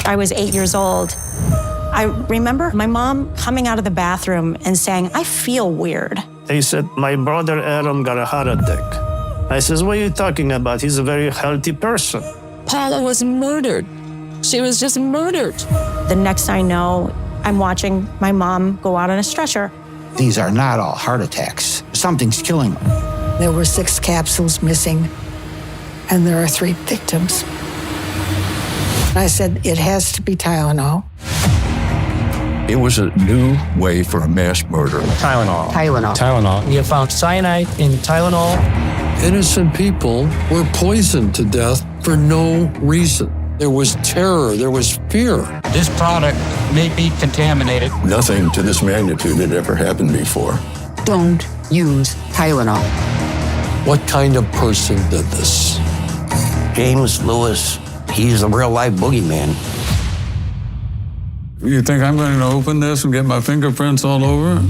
I was 8 years old. I remember my mom coming out of the bathroom and saying, I feel weird. They said, my brother Adam got a heart attack. I says, what are you talking about? He's a very healthy person. Paula was murdered. She was just murdered. The next I know, I'm watching my mom go out on a stretcher. These are not all heart attacks. Something's killing them. There were 6 capsules missing, and there are 3 victims. I said, it has to be Tylenol. It was a new way for a mass murder. Tylenol. We have found cyanide in Tylenol. Innocent people were poisoned to death for no reason. There was terror, there was fear. This product may be contaminated. Nothing to this magnitude had ever happened before. Don't use Tylenol. What kind of person did this? James Lewis, he's a real-life boogeyman. You think I'm going to open this and get my fingerprints all over it?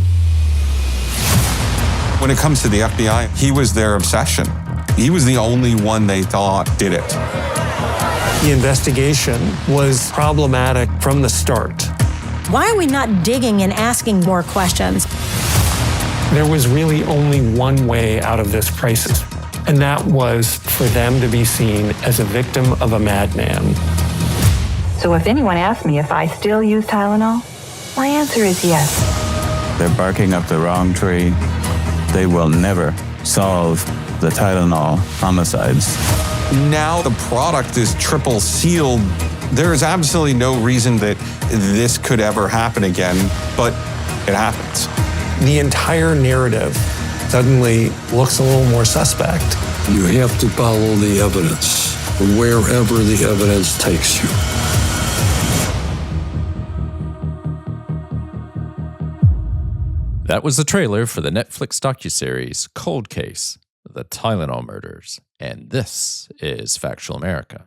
When it comes to the FBI, he was their obsession. He was the only one they thought did it. The investigation was problematic from the start. Why are we not digging and asking more questions? There was really only one way out of this crisis, and that was for them to be seen as a victim of a madman. So if anyone asks me if I still use Tylenol, my answer is yes. They're barking up the wrong tree. They will never solve the Tylenol homicides. Now the product is triple sealed. There is absolutely no reason that this could ever happen again, but it happens. The entire narrative suddenly looks a little more suspect. You have to follow the evidence, wherever the evidence takes you. That was the trailer for the Netflix docuseries Cold Case, The Tylenol Murders, and this is Factual America.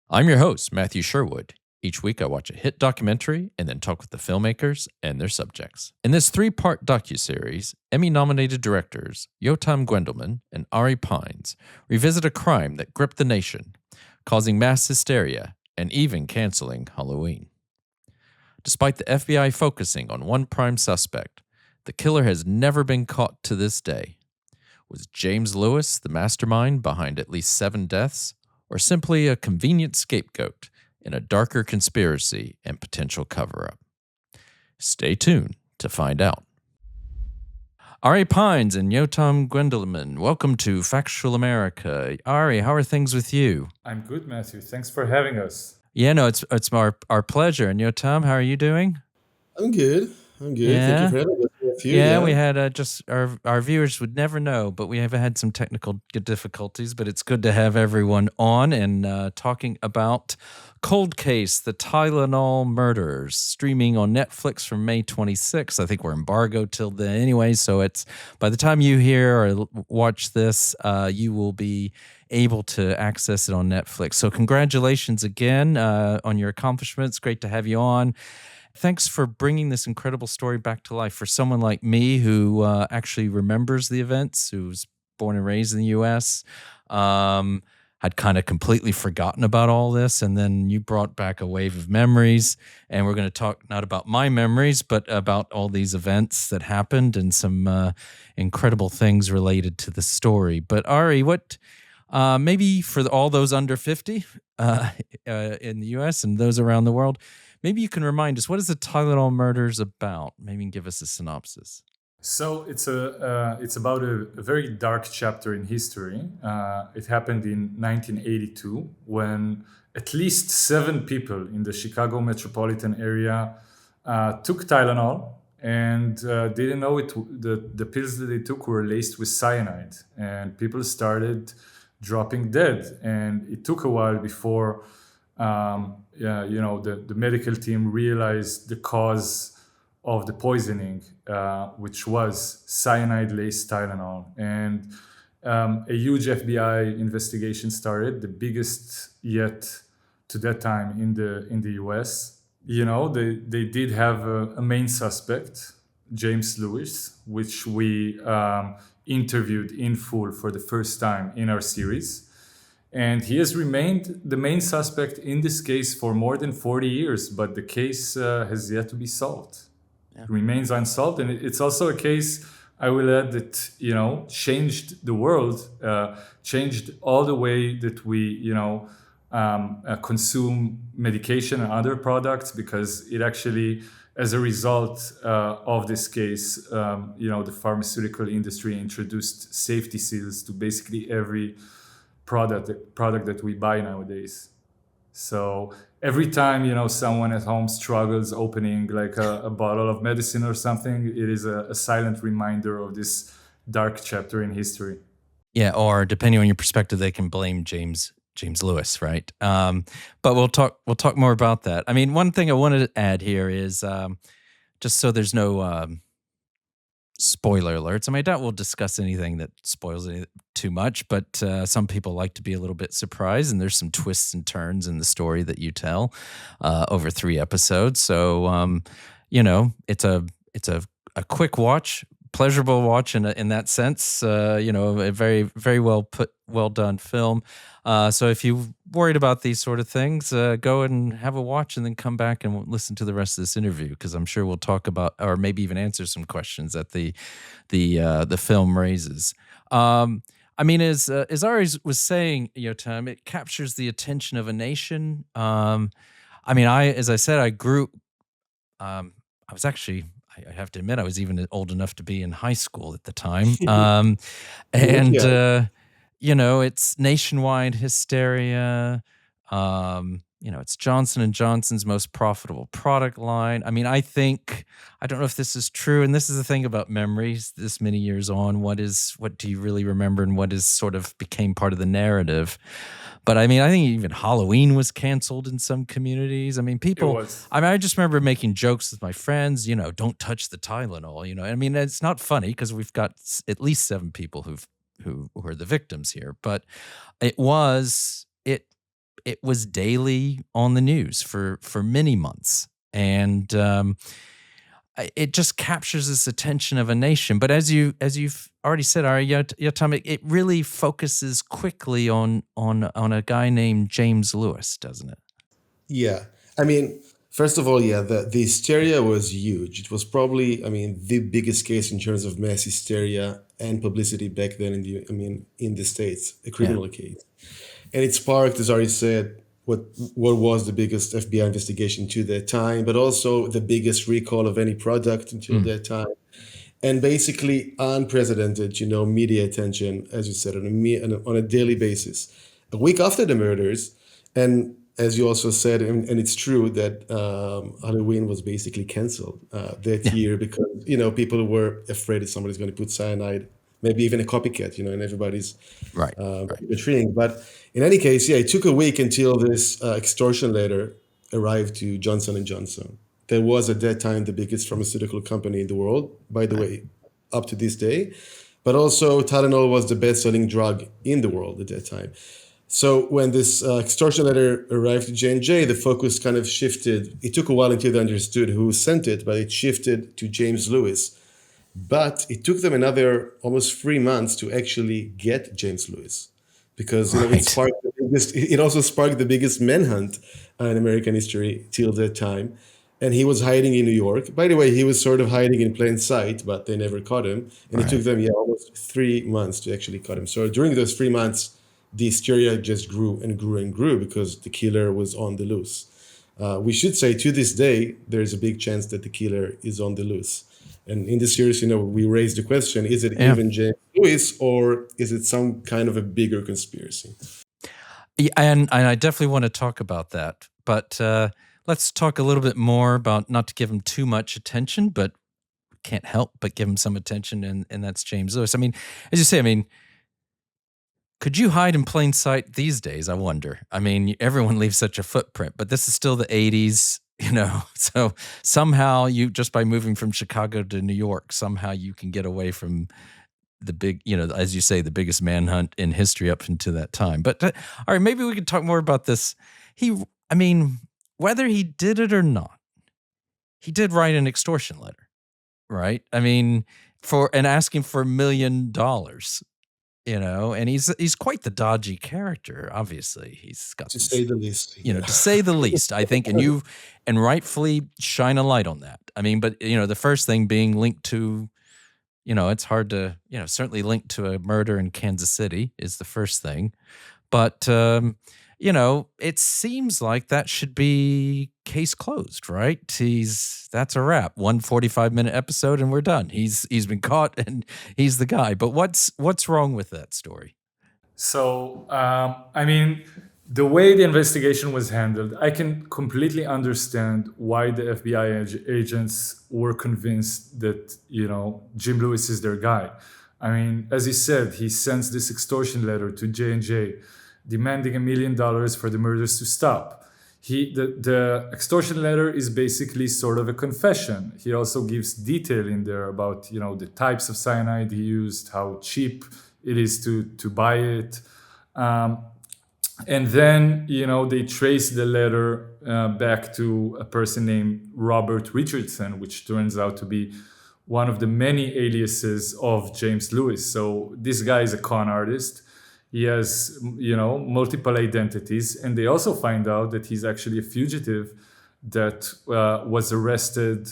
I'm your host, Matthew Sherwood. Each week I watch a hit documentary and then talk with the filmmakers and their subjects. In this 3-part docuseries, Emmy-nominated directors Yotam Guendelman and Ari Pines revisit a crime that gripped the nation, causing mass hysteria and even canceling Halloween. Despite the FBI focusing on one prime suspect, the killer has never been caught to this day. Was James Lewis the mastermind behind at least 7 deaths, or simply a convenient scapegoat in a darker conspiracy and potential cover-up? Stay tuned to find out. Ari Pines and Yotam Guendelman, welcome to Factual America. Ari, how are things with you? I'm good, Matthew. Thanks for having us. Yeah, no, it's our pleasure. And Yotam, how are you doing? I'm good. Yeah. Thank you for having us. Yeah, we had just our viewers would never know, but we have had some technical difficulties. But it's good to have everyone on and talking about Cold Case, the Tylenol Murders, streaming on Netflix from May 26th. I think we're embargoed till then anyway, so it's by the time you hear or watch this, you will be able to access it on Netflix. So congratulations again on your accomplishments. Great to have you on. Thanks for bringing this incredible story back to life for someone like me who actually remembers the events, who was born and raised in the U.S., had kind of completely forgotten about all this, and then you brought back a wave of memories, and we're going to talk not about my memories, but about all these events that happened and some incredible things related to the story. But Ari, what maybe for all those under 50 in the U.S. and those around the world, maybe you can remind us, what is the Tylenol Murders about? Maybe give us a synopsis. So it's about a very dark chapter in history. It happened in 1982 when at least 7 people in the Chicago metropolitan area took Tylenol and didn't know it. The pills that they took were laced with cyanide, and people started dropping dead. And it took a while before the medical team realized the cause of the poisoning, which was cyanide-laced Tylenol. And a huge FBI investigation started, the biggest yet to that time in the US. They did have a main suspect, James Lewis, which we interviewed in full for the first time in our series. And he has remained the main suspect in this case for more than 40 years, but the case has yet to be solved. It remains unsolved, and it's also a case, I will add, that changed the world, changed all the way that we consume medication and other products, because it actually, as a result of this case, the pharmaceutical industry introduced safety seals to basically every product that we buy nowadays. So every time someone at home struggles opening like a bottle of medicine or something, it is a silent reminder of this dark chapter in history. Yeah, or depending on your perspective, they can blame James Lewis, right? But we'll talk more about that. I mean, one thing I wanted to add here is just so there's no spoiler alerts. I mean, I doubt we'll discuss anything that spoils it too much, but some people like to be a little bit surprised, and there's some twists and turns in the story that you tell over 3 episodes. So, it's a quick watch, pleasurable watch in that sense. A very, very well done film. So if you're worried about these sort of things, go and have a watch and then come back and listen to the rest of this interview, because I'm sure we'll talk about, or maybe even answer some questions that the film raises. I mean, as Ari was saying, Yotam, it captures the attention of a nation. I mean, as I said, I grew. I was actually, I have to admit, I was even old enough to be in high school at the time. It's nationwide hysteria. It's Johnson & Johnson's most profitable product line. I mean, I don't know if this is true, and this is the thing about memories this many years on. What do you really remember, and what is sort of became part of the narrative? But I mean, I think even Halloween was canceled in some communities. I mean, I just remember making jokes with my friends, don't touch the Tylenol, I mean, it's not funny because we've got at least 7 people who are the victims here, but it was daily on the news for many months. And it just captures this attention of a nation. But as you've already said, Ari, Yotam, it really focuses quickly on a guy named James Lewis, doesn't it? Yeah. I mean, first of all, the hysteria was huge. It was probably, the biggest case in terms of mass hysteria and publicity back then in the States, a criminal case. And it sparked, as Ari said, what was the biggest FBI investigation to that time, but also the biggest recall of any product until that time. And basically unprecedented, media attention, as you said, on a daily basis. A week after the murders, and as you also said, and it's true that Halloween was basically canceled that year because, people were afraid that somebody's going to put cyanide, maybe even a copycat, and everybody's retreating. But in any case, it took a week until this extortion letter arrived to Johnson & Johnson. That was at that time the biggest pharmaceutical company in the world, by the way, up to this day. But also Tylenol was the best-selling drug in the world at that time. So when this extortion letter arrived to J&J, the focus kind of shifted. It took a while until they understood who sent it, but it shifted to James Lewis. But it took them another almost 3 months to actually get James Lewis, because it also sparked the biggest manhunt in American history till that time. And he was hiding in New York. By the way, he was sort of hiding in plain sight, but they never caught him. And it took them almost 3 months to actually catch him. So during those 3 months, the hysteria just grew and grew and grew because the killer was on the loose. We should say to this day, there's a big chance that the killer is on the loose. And in the series, we raised the question, is it even James Lewis, or is it some kind of a bigger conspiracy? Yeah, and I definitely want to talk about that. But let's talk a little bit more about, not to give him too much attention, but can't help but give him some attention, and that's James Lewis. I mean, as you say, could you hide in plain sight these days, I wonder? I mean, everyone leaves such a footprint, but this is still the 80s. So somehow just by moving from Chicago to New York, somehow you can get away from the big, as you say, the biggest manhunt in history up until that time. But all right, maybe we could talk more about this. Whether he did it or not, he did write an extortion letter. right? I mean, and asking for $1 million, and he's quite the dodgy character. Obviously, he's got To say the least. to say the least, I think, and rightfully shine a light on that. I mean, but the first thing being linked to, it's hard to, certainly linked to a murder in Kansas City is the first thing, but it seems like that should be case closed, right? That's a wrap. 145-minute episode and we're done. He's been caught and he's the guy. But what's wrong with that story? So, I mean, the way the investigation was handled, I can completely understand why the FBI agents were convinced that, Jim Lewis is their guy. I mean, as he said, he sends this extortion letter to J&J demanding $1 million for the murders to stop. The extortion letter is basically sort of a confession. He also gives detail in there about, the types of cyanide he used, how cheap it is to buy it. And then, they trace the letter back to a person named Robert Richardson, which turns out to be one of the many aliases of James Lewis. So this guy is a con artist. He has, multiple identities. And they also find out that he's actually a fugitive that was arrested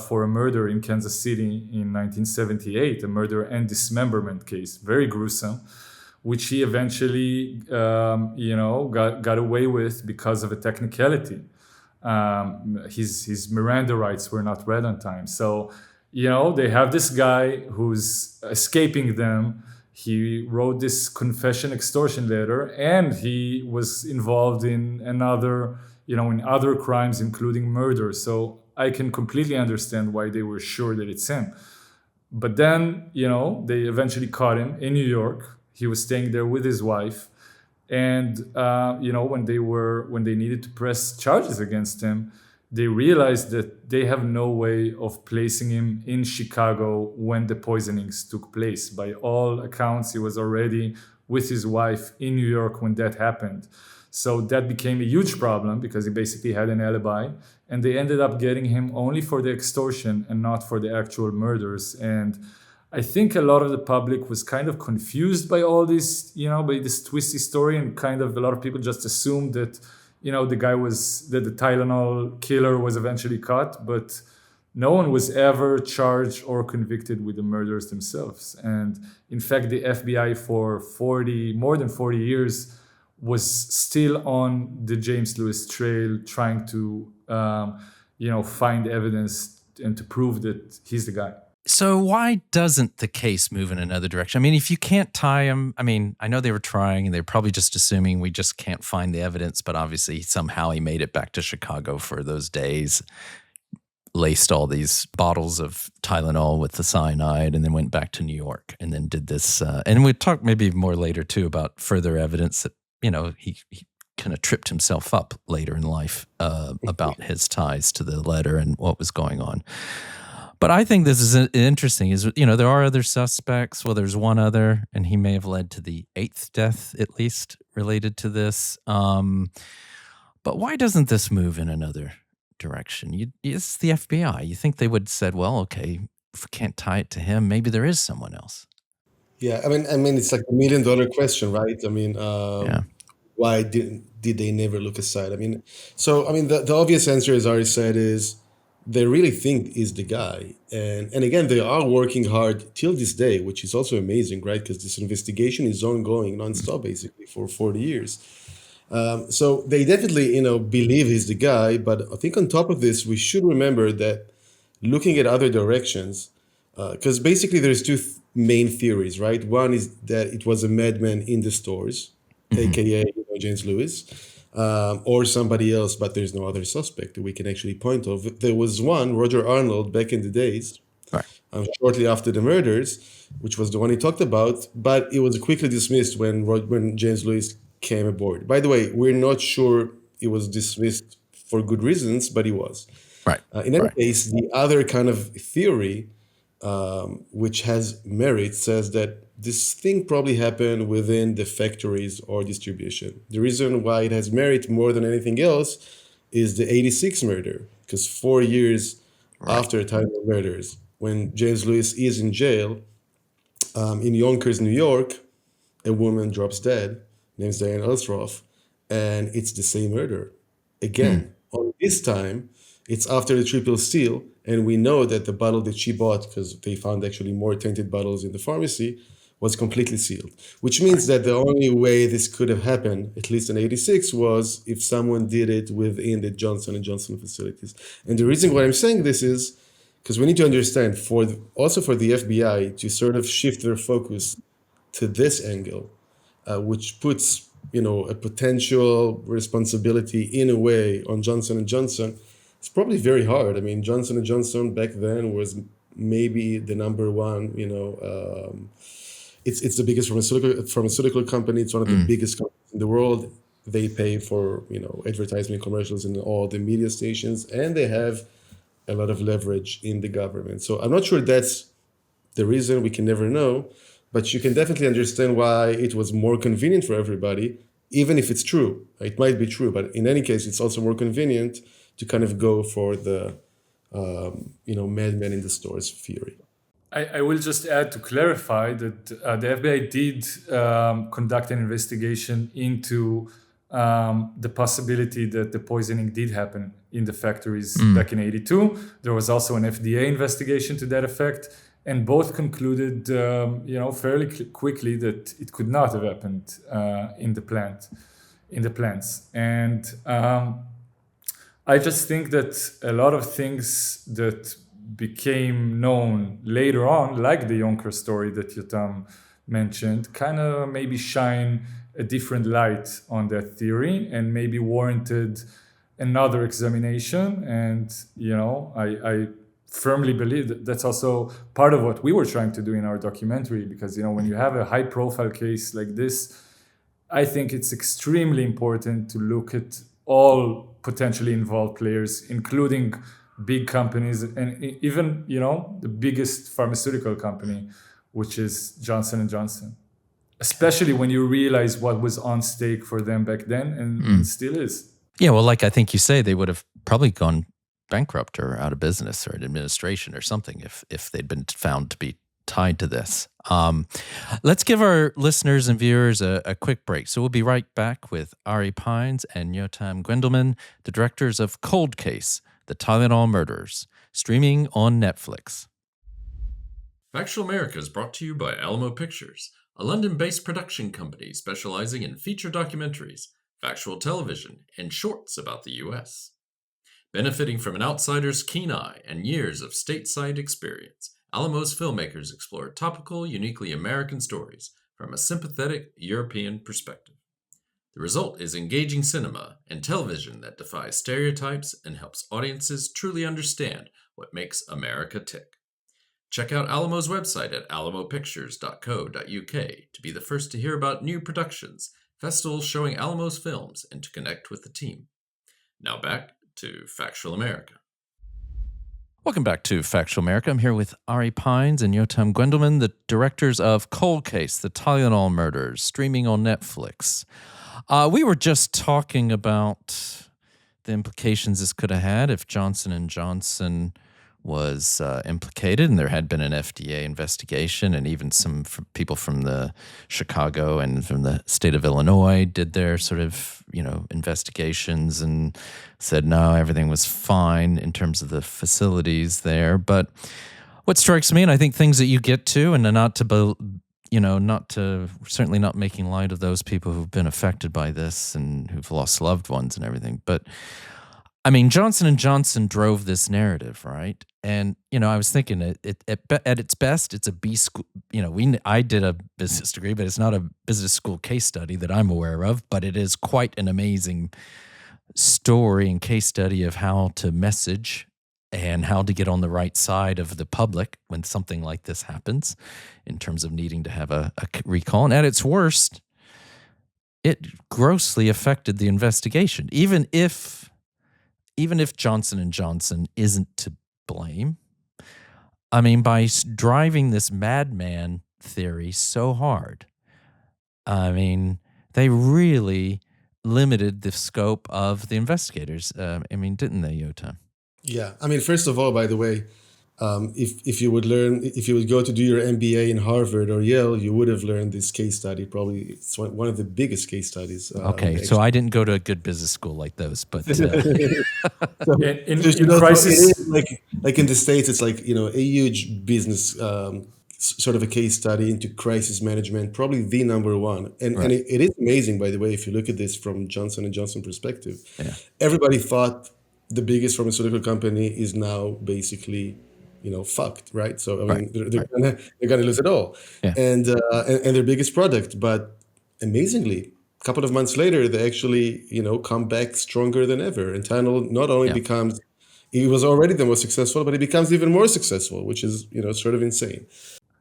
for a murder in Kansas City in 1978, a murder and dismemberment case, very gruesome, which he eventually, got away with because of a technicality. His Miranda rights were not read on time. So, they have this guy who's escaping them. He wrote this confession extortion letter, and he was involved in in other crimes, including murder. So I can completely understand why they were sure that it's him. But then, they eventually caught him in New York. He was staying there with his wife. And, when they needed to press charges against him, they realized that they have no way of placing him in Chicago when the poisonings took place. By all accounts, he was already with his wife in New York when that happened. So that became a huge problem because he basically had an alibi. And they ended up getting him only for the extortion and not for the actual murders. And I think a lot of the public was kind of confused by all this, by this twisty story, and kind of a lot of people just assumed that, the Tylenol killer was eventually caught, but no one was ever charged or convicted with the murders themselves. And in fact, the FBI for more than 40 years was still on the James Lewis trail, trying to, find evidence and to prove that he's the guy. So why doesn't the case move in another direction? I mean, if you can't tie him, I know they were trying and they're probably just assuming we just can't find the evidence, but obviously somehow he made it back to Chicago for those days, laced all these bottles of Tylenol with the cyanide, and then went back to New York and then did this. And we'll talk maybe more later too about further evidence that, he kind of tripped himself up later in life about his ties to the letter and what was going on. But I think this is interesting, there are other suspects. Well, there's one other, and he may have led to the 8th death, at least, related to this. But why doesn't this move in another direction? It's the FBI. You think they would have said, well, okay, if we can't tie it to him, maybe there is someone else. Yeah, I mean, it's like $1 million question, right? I mean, why did they never look aside? The obvious answer, as Ari said, is they really think is the guy. And again, they are working hard till this day, which is also amazing, right? Because this investigation is ongoing nonstop, basically, for 40 years. So they definitely, believe he's the guy. But I think on top of this, we should remember that looking at other directions, because basically there's two main theories, right? One is that it was a madman in the stores, aka James Lewis. Or somebody else, but there's no other suspect that we can actually point of. There was one, Roger Arnold, back in the days, right. Shortly after the murders, which was the one he talked about, but it was quickly dismissed when James Lewis came aboard. By the way, we're not sure it was dismissed for good reasons, but it was. Right. In any case, the other kind of theory, which has merit, says that this thing probably happened within the factories or distribution. The reason why it has merit more than anything else is the 86 murder, because 4 years after Tylenol murders, when James Lewis is in jail in Yonkers, New York, a woman drops dead, named Diane Elsroff, and it's the same murder again. On this time, it's after the triple seal, and we know that the bottle that she bought, because they found actually more tainted bottles in the pharmacy, was completely sealed, which means that the only way this could have happened, at least in 86, was if someone did it within the Johnson & Johnson facilities. And the reason why I'm saying this is because we need to understand, also for the FBI to sort of shift their focus to this angle, which puts a potential responsibility in a way on Johnson & Johnson. It's probably very hard. I mean, Johnson & Johnson back then was maybe the number one, it's the biggest pharmaceutical company. It's one of the biggest companies in the world. They pay for, advertisement commercials in all the media stations, and they have a lot of leverage in the government. So I'm not sure that's the reason. We can never know, but you can definitely understand why it was more convenient for everybody, even if it's true. It might be true, but in any case, it's also more convenient to kind of go for the, madman in the stores theory. I will just add to clarify that the FBI did conduct an investigation into the possibility that the poisoning did happen in the factories back in 82. There was also an FDA investigation to that effect, and both concluded, fairly quickly that it could not have happened in the plants. And I just think that a lot of things that became known later on, like the Yonkers story that Yotam mentioned, kind of maybe shine a different light on that theory and maybe warranted another examination. And, I firmly believe that that's also part of what we were trying to do in our documentary, because, when you have a high profile case like this, I think it's extremely important to look at all potentially involved players, including big companies and even, the biggest pharmaceutical company, which is Johnson & Johnson. Especially when you realize what was on stake for them back then and still is. Yeah, well, like I think you say, they would have probably gone bankrupt or out of business or in administration or something if they'd been found to be tied to this. Let's give our listeners and viewers a quick break. So we'll be right back with Ari Pines and Yotam Guendelman, the directors of Cold Case, The Tylenol Murders, streaming on Netflix. Factual America is brought to you by Alamo Pictures, a London-based production company specializing in feature documentaries, factual television, and shorts about the U.S. Benefiting from an outsider's keen eye and years of stateside experience, Alamo's filmmakers explore topical, uniquely American stories from a sympathetic European perspective. The result is engaging cinema and television that defies stereotypes and helps audiences truly understand what makes America tick. Check out Alamo's website at alamopictures.co.uk to be the first to hear about new productions, festivals showing Alamo's films, and to connect with the team. Now back to Factual America. Welcome back to Factual America. I'm here with Ari Pines and Yotam Guendelman, the directors of Cold Case, The Tylenol Murders, streaming on Netflix. We were just talking about the implications this could have had if Johnson & Johnson was implicated, and there had been an FDA investigation, and even some people from the Chicago and from the state of Illinois did their sort of, investigations and said, no, everything was fine in terms of the facilities there. But what strikes me, and I think things that you get to, and certainly not making light of those people who've been affected by this and who've lost loved ones and everything, but I mean, Johnson & Johnson drove this narrative, right? And, I was thinking at its best, it's a B school. I did a business degree, but it's not a business school case study that I'm aware of, but it is quite an amazing story and case study of how to message and how to get on the right side of the public when something like this happens in terms of needing to have a recall. And at its worst, it grossly affected the investigation, even if Johnson & Johnson isn't to blame. I mean, by driving this madman theory so hard, I mean, they really limited the scope of the investigators. Didn't they, Yotam? Yeah. I mean, first of all, by the way, if you would go to do your MBA in Harvard or Yale, you would have learned this case study. Probably it's one of the biggest case studies. Okay, so I didn't go to a good business school like those, but in crisis, crisis, like in the States, it's like a huge business sort of a case study into crisis management, probably the number one. And it is amazing, by the way, if you look at this from Johnson & Johnson perspective. Yeah. Everybody thought the biggest pharmaceutical company is now basically fucked, right? So I mean, they're gonna lose it all, and their biggest product. But amazingly, a couple of months later, they actually come back stronger than ever. And Tylenol not only becomes, it was already the most successful, but it becomes even more successful, which is sort of insane.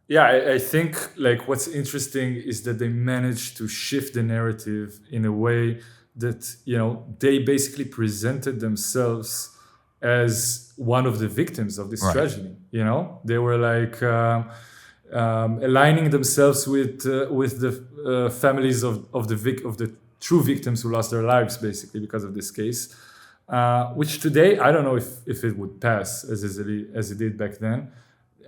Yeah, I think like what's interesting is that they managed to shift the narrative in a way that they basically presented themselves as one of the victims of this tragedy. They were like aligning themselves with the families of the true victims who lost their lives basically because of this case, which today I don't know if it would pass as easily as it did back then.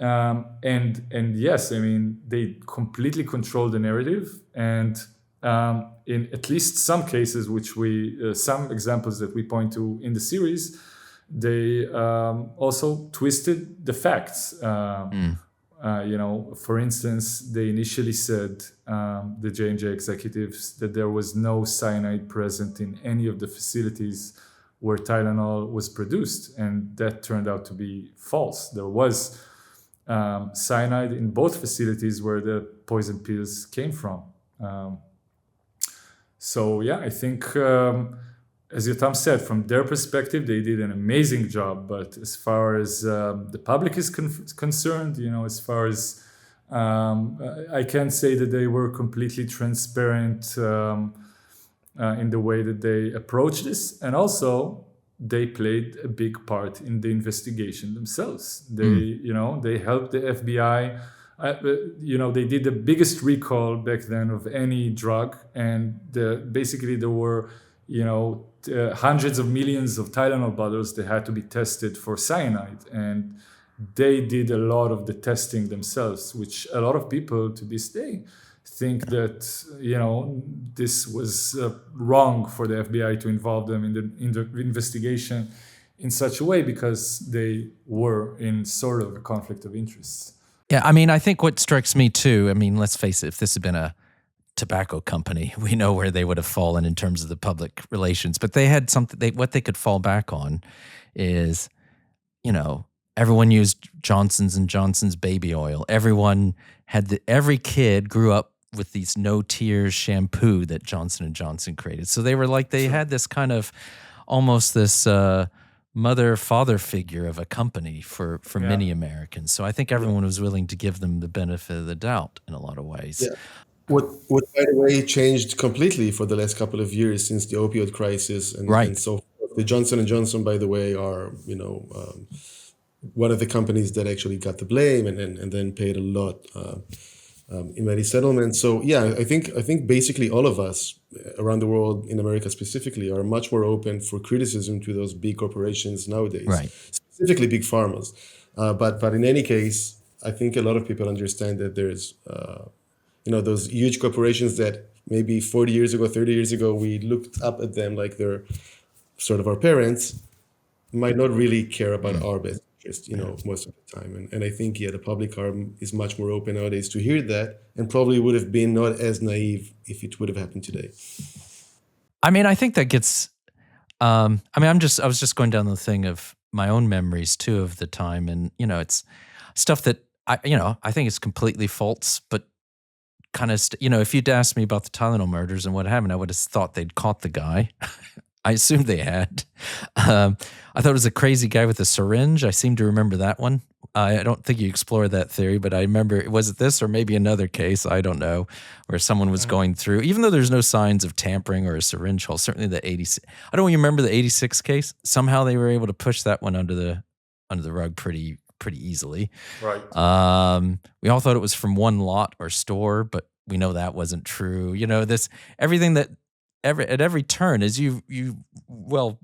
And yes, I mean, they completely control the narrative, and in at least some cases, which some examples that we point to in the series, they also twisted the facts. For instance, they initially said, the J&J executives, that there was no cyanide present in any of the facilities where Tylenol was produced, and that turned out to be false. There was cyanide in both facilities where the poison pills came from. So yeah, I think, as Yotam said, from their perspective, they did an amazing job. But as far as the public is concerned, as far as I can't say that they were completely transparent in the way that they approached this, and also they played a big part in the investigation themselves. They, they helped the FBI. They did the biggest recall back then of any drug, and basically there were, hundreds of millions of Tylenol bottles that had to be tested for cyanide, and they did a lot of the testing themselves, which a lot of people to this day think that this was wrong for the FBI to involve them in the investigation in such a way, because they were in sort of a conflict of interests. Yeah, I mean, I think what strikes me too, I mean, let's face it, if this had been a tobacco company, we know where they would have fallen in terms of the public relations, but they had something, what they could fall back on is, everyone used Johnson's & Johnson's baby oil. Everyone had every kid grew up with these no tears shampoo that Johnson & Johnson created. So they were like, they had this kind of almost this mother-father figure of a company for many Americans. So I think everyone was willing to give them the benefit of the doubt in a lot of ways. Yeah. What by the way changed completely for the last couple of years since the opioid crisis and so forth. The Johnson & Johnson, by the way, are one of the companies that actually got the blame and then paid a lot in many settlements. So yeah, I think basically all of us around the world, in America specifically, are much more open for criticism to those big corporations nowadays, specifically big pharmas. But in any case, I think a lot of people understand that there's those huge corporations that maybe 40 years ago, 30 years ago, we looked up at them like they're sort of our parents, might not really care about our best interest, most of the time. And I think, the public is much more open nowadays to hear that, and probably would have been not as naive if it would have happened today. I mean, I think that gets, I was just going down the thing of my own memories too of the time. And, it's stuff that I think it's completely false, but kind of, if you'd asked me about the Tylenol murders and what happened, I would have thought they'd caught the guy. I assumed they had. I thought it was a crazy guy with a syringe. I seem to remember that one. I don't think you explored that theory, but I remember, was it this or maybe another case, I don't know, where someone was going through, even though there's no signs of tampering or a syringe hole, certainly the 86, I don't remember the 86 case. Somehow they were able to push that one under the rug pretty easily. Right. We all thought it was from one lot or store, but we know that wasn't true. Everything that at every turn, as you well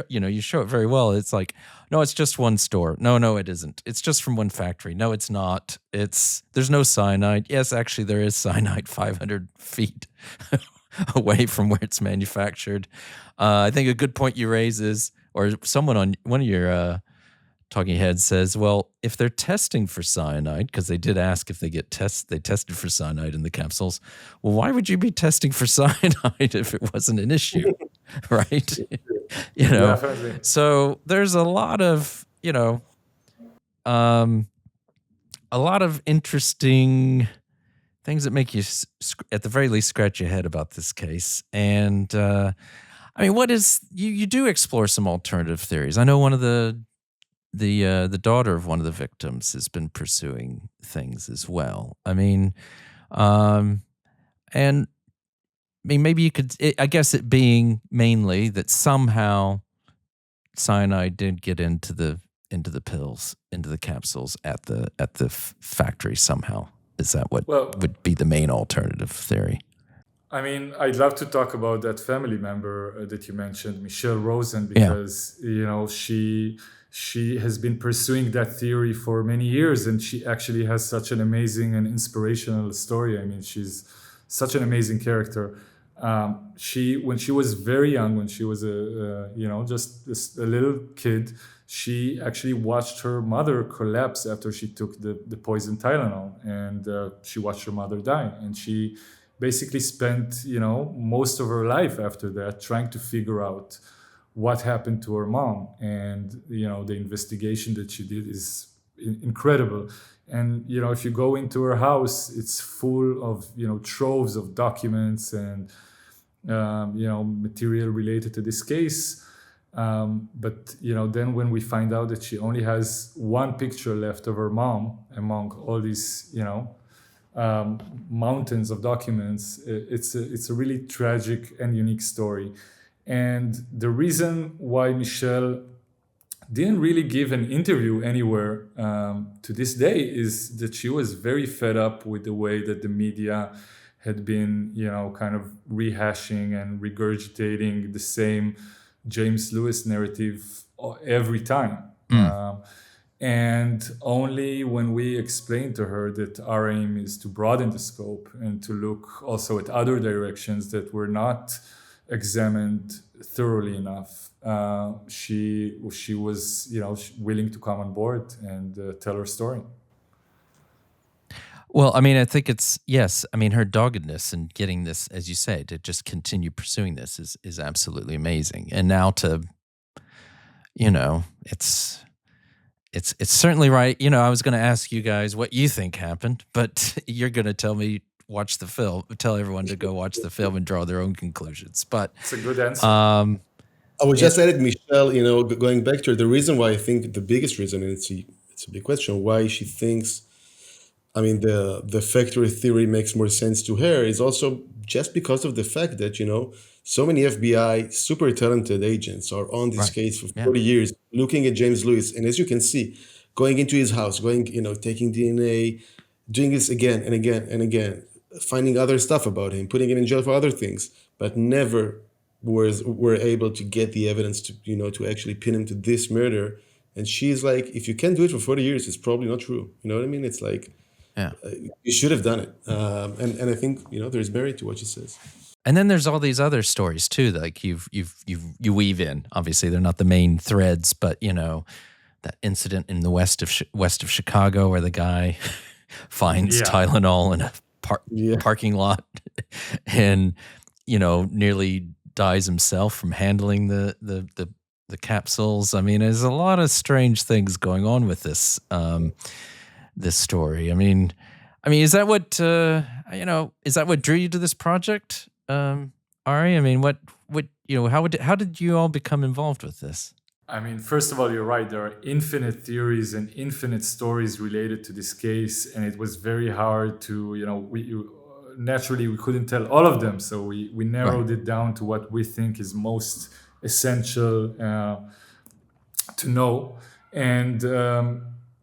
you show it very well. It's like, no, it's just one store. No, it isn't. It's just from one factory. No, it's not. There's no cyanide. Yes, actually, there is cyanide 500 feet away from where it's manufactured. I think a good point you raise is, or someone on one of your talking heads says, well, if they're testing for cyanide, because they did ask if they tested for cyanide in the capsules. Well, why would you be testing for cyanide if it wasn't an issue, right? Definitely. So there's a lot of, a lot of interesting things that make you, at the very least, scratch your head about this case. And what is you do explore some alternative theories. I know one of the daughter of one of the victims has been pursuing things as well. And maybe you could. I guess it being mainly that somehow cyanide did get into the pills, into the capsules at the factory somehow. Is that what would be the main alternative theory? I'd love to talk about that family member that you mentioned, Michelle Rosen, because she has been pursuing that theory for many years, and she actually has such an amazing and inspirational story. She's such an amazing character. When she was very young, when she was just a little kid, she actually watched her mother collapse after she took the poison Tylenol, and she watched her mother die. And she basically spent, most of her life after that trying to figure out what happened to her mom. And, the investigation that she did is incredible. And, if you go into her house, it's full of, troves of documents and, material related to this case. But, then when we find out that she only has one picture left of her mom among all these, mountains of documents, it's a really tragic and unique story. And the reason why Michelle didn't really give an interview anywhere to this day is that she was very fed up with the way that the media had been, kind of rehashing and regurgitating the same James Lewis narrative every time. And only when we explained to her that our aim is to broaden the scope and to look also at other directions that were not examined thoroughly enough, she was willing to come on board and tell her story. Well, I think it's, yes, her doggedness in getting this, as you say, to just continue pursuing this is absolutely amazing. And now to, it's certainly right. I was going to ask you guys what you think happened, but you're going to tell me, watch the film, tell everyone to go watch the film and draw their own conclusions. But it's a good answer. I would just add, Michelle, going back to her, the reason why I think the biggest reason, and it's a big question, why she thinks, the factory theory makes more sense to her is also just because of the fact that, so many FBI super talented agents are on this case for 40 years, looking at James Lewis. And as you can see, going into his house, taking DNA, doing this again and again and again, finding other stuff about him, putting him in jail for other things, but never were able to get the evidence to actually pin him to this murder. And she's like, if you can't do it for 40 years, it's probably not true. You know what I mean? It's like, you should have done it. And I think, there's merit to what she says. And then there's all these other stories too, like you weave in. Obviously, they're not the main threads, but that incident in the west of Chicago where the guy finds Tylenol in a parking lot, and nearly dies himself from handling the capsules. There's a lot of strange things going on with this this story. Is that what is that what drew you to this project? Ari, how did you all become involved with this? First of all, you're right. There are infinite theories and infinite stories related to this case, and it was very hard to, naturally we couldn't tell all of them, so we narrowed it down to what we think is most essential to know. And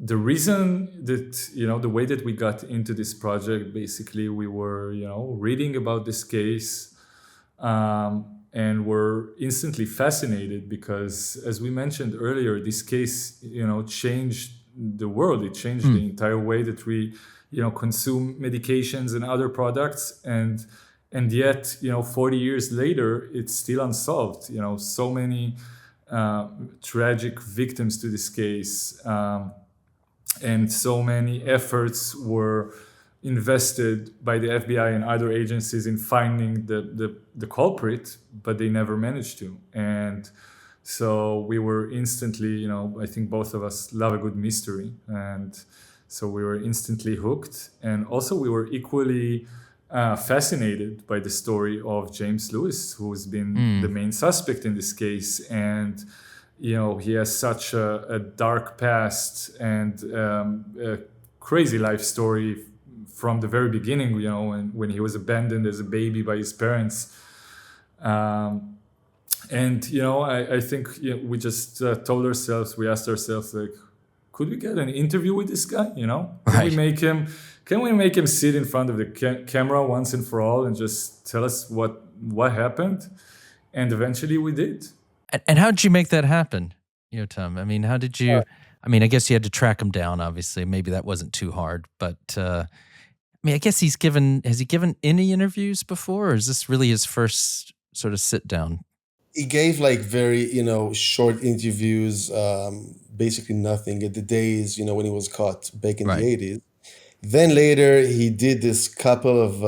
the reason that, the way that we got into this project, basically we were, reading about this case, and were instantly fascinated because, as we mentioned earlier, this case, changed the world. It changed the entire way that we, consume medications and other products, and yet, 40 years later, it's still unsolved. So many tragic victims to this case, and so many efforts were invested by the FBI and other agencies in finding the culprit, but they never managed to. And so we were instantly, I think both of us love a good mystery, and so we were instantly hooked. And also we were equally fascinated by the story of James Lewis, who's been the main suspect in this case. And he has such a dark past and a crazy life story from the very beginning, when he was abandoned as a baby by his parents. And, I think we just told ourselves, we asked ourselves, like, could we get an interview with this guy? Can we make him sit in front of the camera once and for all and just tell us what happened? And eventually we did. And how did you make that happen, Yotam? I mean, how did you? I guess you had to track him down. Obviously, maybe that wasn't too hard. But I guess has he given any interviews before, or is this really his first sort of sit down? He gave very, short interviews, basically nothing at the days, when he was caught back in the 80s. Then later he did this couple of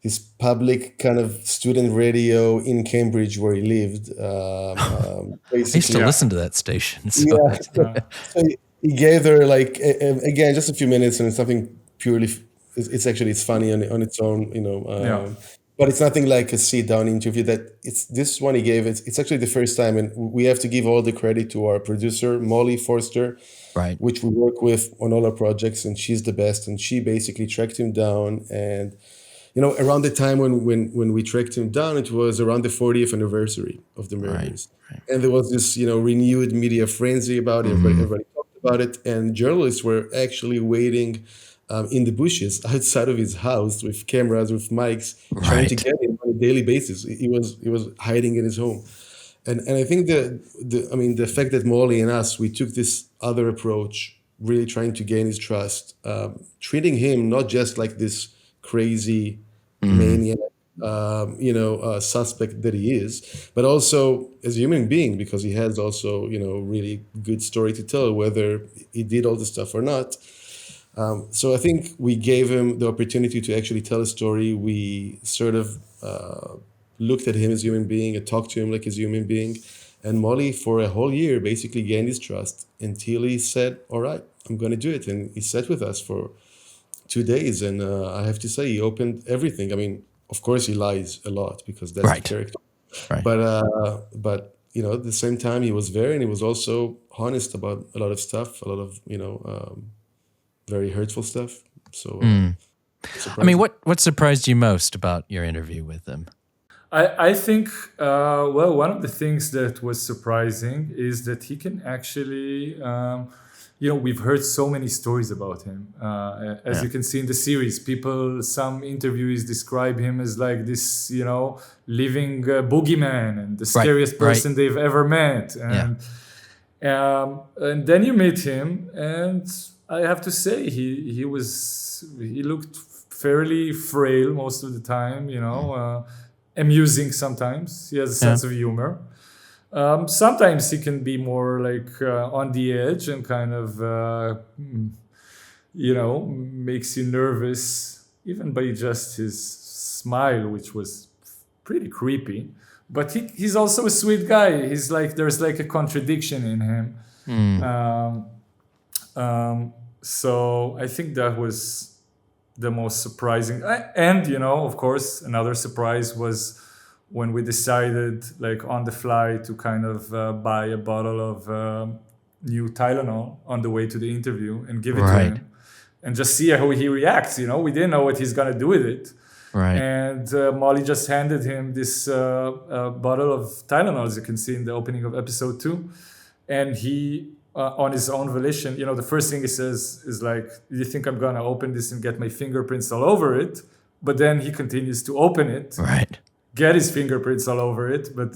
this public kind of student radio in Cambridge where he lived. I used to listen to that station. So. So he gave her again, just a few minutes, and it's something purely, it's funny on its own, but it's nothing like a sit-down interview. This one he gave. It's actually the first time, and we have to give all the credit to our producer, Molly Forster, which we work with on all our projects, and she's the best. And she basically tracked him down. And around the time when we tracked him down, it was around the 40th anniversary of the murders, and there was this renewed media frenzy about it. Everybody talked about it, and journalists were actually waiting in the bushes outside of his house with cameras, with mics, trying to get him on a daily basis. He was hiding in his home. And I think the fact that Molly and us, we took this other approach, really trying to gain his trust, treating him not just like this crazy maniac, suspect that he is, but also as a human being, because he has also, really good story to tell, whether he did all the stuff or not. So I think we gave him the opportunity to actually tell a story. We sort of looked at him as a human being and talked to him like as a human being. And Molly, for a whole year, basically gained his trust until he said, all right, I'm going to do it. And he sat with us for 2 days. And I have to say, he opened everything. Of course, he lies a lot because that's the character. But at the same time, he was there, and he was also honest about a lot of stuff, a lot of, very hurtful stuff. So, what surprised you most about your interview with him? I think, one of the things that was surprising is that he can actually, we've heard so many stories about him. As you can see in the series, some interviews describe him as like this, living boogeyman and the scariest person they've ever met. And then you meet him, and I have to say, he looked fairly frail most of the time, amusing sometimes. He has a sense of humor. Sometimes he can be more like on the edge and kind of, makes you nervous, even by just his smile, which was pretty creepy. But he's also a sweet guy. He's like, there's like a contradiction in him. So I think that was the most surprising. And, of course, another surprise was when we decided, like on the fly, to kind of buy a bottle of new Tylenol on the way to the interview and give it to him and just see how he reacts. We didn't know what he's going to do with it. And Molly just handed him this bottle of Tylenol, as you can see in the opening of episode 2. And he, on his own volition, the first thing he says is like, you think I'm going to open this and get my fingerprints all over it? But then he continues to open it, get his fingerprints all over it, but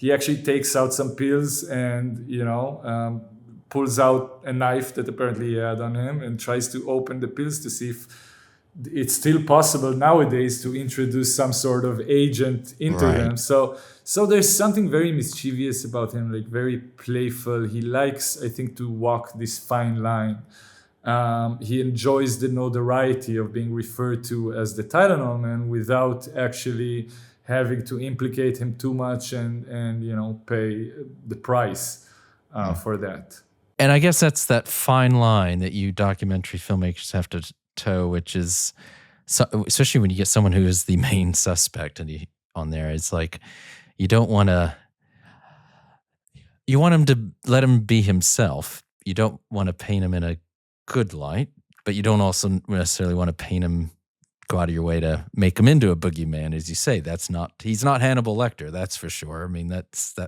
he actually takes out some pills and, pulls out a knife that apparently he had on him and tries to open the pills to see if it's still possible nowadays to introduce some sort of agent into them. So there's something very mischievous about him, like very playful. He likes, I think, to walk this fine line. He enjoys the notoriety of being referred to as the Tylenol man without actually having to implicate him too much and pay the price for that. And I guess that's that fine line that you documentary filmmakers have to toe, which is, especially when you get someone who is the main suspect on there, it's like you don't want to. You want him to let him be himself. You don't want to paint him in a good light, but you don't also necessarily want to paint him, go out of your way to make him into a boogeyman, as you say. He's not Hannibal Lecter, that's for sure. I mean, that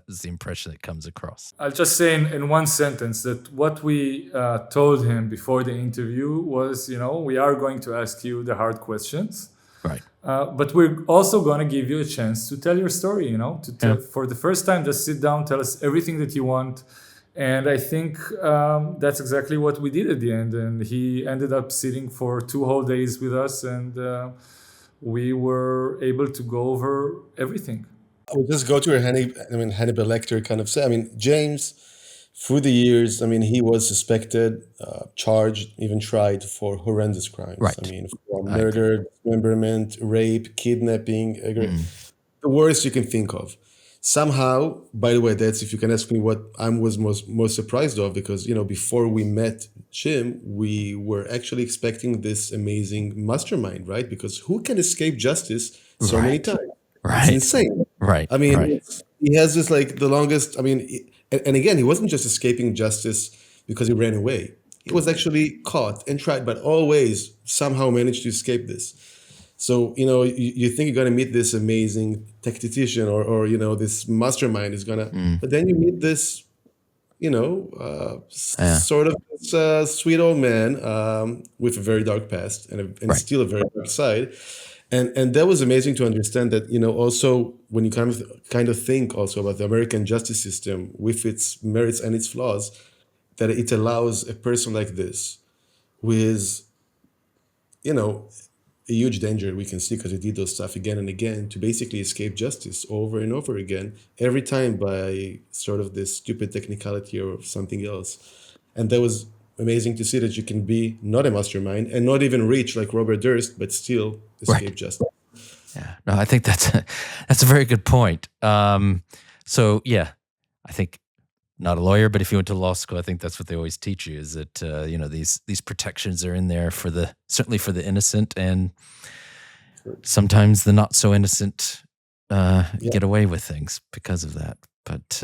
is the impression that comes across. I'll just say in one sentence that what we told him before the interview was, we are going to ask you the hard questions. Right. But we're also going to give you a chance to tell your story, for the first time, just sit down, tell us everything that you want. And I think that's exactly what we did at the end. And he ended up sitting for 2 whole days with us, and we were able to go over everything. I would just go to Hannibal Lecter kind of say. I mean, James, through the years, he was suspected, charged, even tried for horrendous crimes. Right. For murder, dismemberment, rape, kidnapping, the worst you can think of. Somehow, by the way, that's, if you can ask me what I was most surprised of, because, before we met Jim, we were actually expecting this amazing mastermind, right? Because who can escape justice so many times? Right. It's insane. Right. He has this, the longest, and again, he wasn't just escaping justice because he ran away. He was actually caught and tried, but always somehow managed to escape this. So, you think you're going to meet this amazing tactician or this mastermind is going to, but then you meet this, sort of this, sweet old man with a very dark past and still a very dark side. And that was amazing to understand that, also when you kind of think also about the American justice system with its merits and its flaws, that it allows a person like this who is, a huge danger we can see because he did those stuff again and again to basically escape justice over and over again, every time by sort of this stupid technicality or something else. And that was amazing to see that you can be not a mastermind and not even rich like Robert Durst, but still escape justice. Yeah, no, I think that's a very good point. So yeah, I think, not a lawyer, but if you went to law school, I think that's what they always teach you, is that these protections are in there certainly for the innocent, and sometimes the not so innocent get away with things because of that. But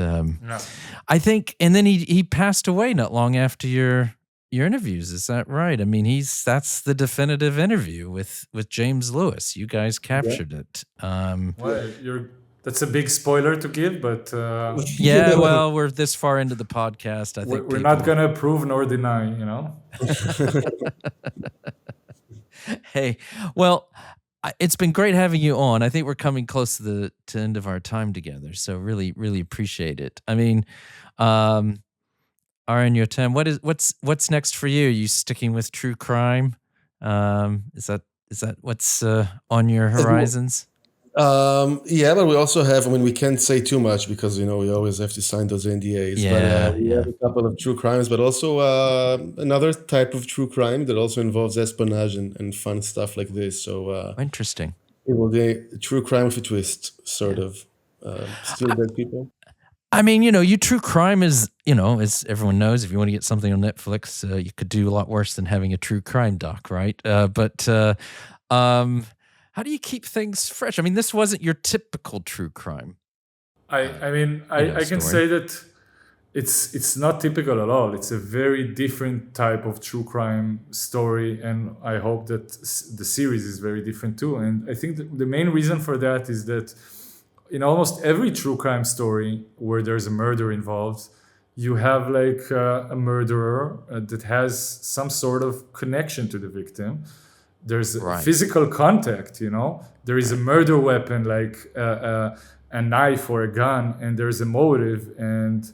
I think, and then he passed away not long after your interviews. Is that right? I mean, that's the definitive interview with James Lewis. You guys captured it. That's a big spoiler to give, but yeah. Well, we're this far into the podcast. I think we're not gonna prove nor deny. Hey, well, it's been great having you on. I think we're coming close to the end of our time together, so really, really appreciate it. I mean, Aaron, Yotam, what's next for you? Are you sticking with true crime? Is that what's on your horizons? Yeah, but we also have, we can't say too much because, we always have to sign those NDAs. Yeah, but we have a couple of true crimes, but also another type of true crime that also involves espionage and fun stuff like this. So interesting. It will be a true crime with a twist, sort of. Still dead people. I mean, you true crime is, as everyone knows, if you want to get something on Netflix, you could do a lot worse than having a true crime doc, right? How do you keep things fresh? I mean, this wasn't your typical true crime. I can say that it's not typical at all. It's a very different type of true crime story, and I hope that the series is very different too. And I think the main reason for that is that in almost every true crime story where there's a murder involved, you have a murderer that has some sort of connection to the victim, There's physical contact, you know. There is a murder weapon like a knife or a gun, and there's a motive. And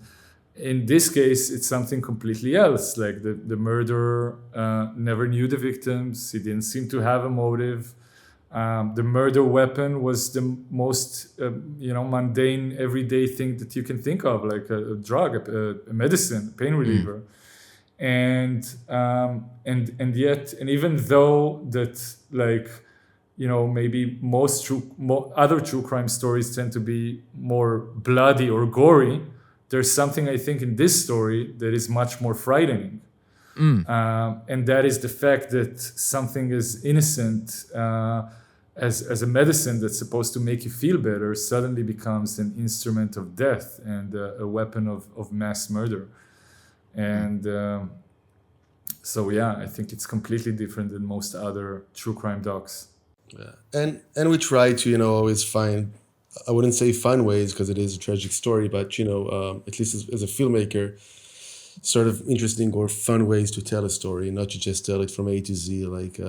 in this case, it's something completely else. Like the murderer never knew the victims. He didn't seem to have a motive. The murder weapon was the most, mundane, everyday thing that you can think of, like a drug, a medicine, a pain reliever. And yet, even though that, like, maybe most other true crime stories tend to be more bloody or gory, there's something, I think, in this story that is much more frightening. And that is the fact that something as innocent as a medicine that's supposed to make you feel better suddenly becomes an instrument of death and a weapon of mass murder. And I think it's completely different than most other true crime docs. Yeah. And we try to, always find, I wouldn't say fun ways because it is a tragic story, but, at least as a filmmaker, sort of interesting or fun ways to tell a story, not to just tell it from A to Z like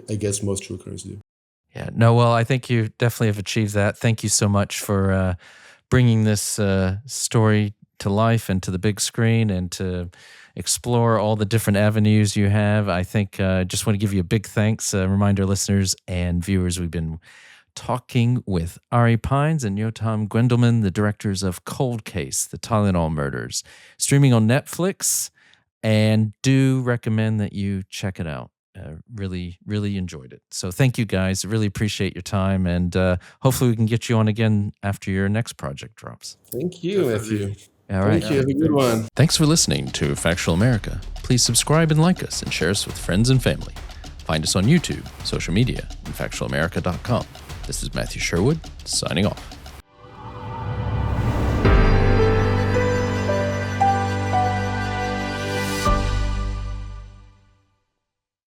I guess most true crimes do. Yeah, no, well, I think you definitely have achieved that. Thank you so much for bringing this story to life and to the big screen and to explore all the different avenues you have. I think I just want to give you a big thanks. Remind our listeners and viewers, we've been talking with Ari Pines and Yotam Guendelman, the directors of Cold Case, the Tylenol Murders, streaming on Netflix, and do recommend that you check it out. Really, really enjoyed it. So thank you guys. Really appreciate your time, and hopefully we can get you on again after your next project drops. Thank you, Matthew. All right. Thank you. Have a good one. Thanks for listening to Factual America. Please subscribe and like us and share us with friends and family. Find us on YouTube, social media, and factualamerica.com. This is Matthew Sherwood, signing off.